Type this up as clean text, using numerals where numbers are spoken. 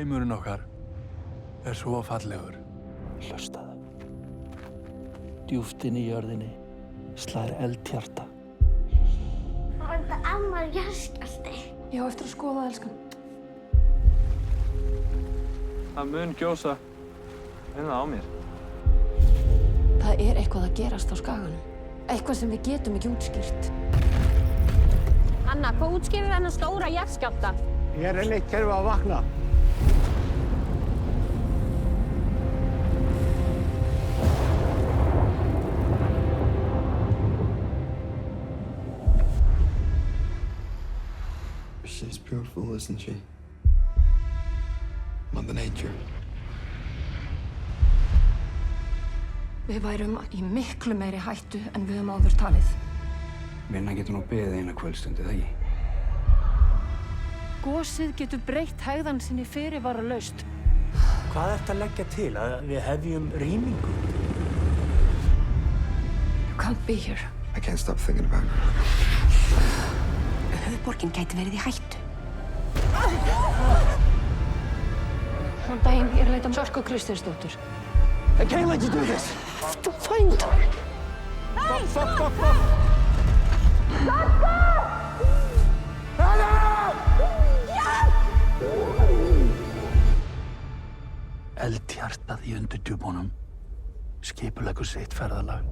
Heimurinn okkar svo fallegur. Hlustaðu. Djúpt inn í jörðinni slær eldhjarta. Var þetta amma jarðskjálfti? Ég á eftir að skoða það, elskan. Það mun gjósa á mér. Það eitthvað að gerast á skaganum. Eitthvað sem við getum ekki útskýrt. Anna, hvað útskýrir þennan stóra jarðskjálfta? Ég reyni eitt kerfi að vakna. She's beautiful, isn't she? Mother Nature. Við værum í miklu meiri hættu en við höfum áður talið. Vinna getur nú beðið eina kvöldstundi, það ekki? Gosið getur breytt hegðan sinni fyrirvaralaust. Hvað ertu að leggja til? Að við hefjum rýmingu? You can't be here. I can't stop thinking about her. Höfuðborgin gæti verið í hættu. Þann daginn ég að leita Sörku Kristinsdóttur. I can't let you do this! To find her. Fuck! Eldhjartað í undirdjúpunum skipuleggur sitt ferðalag.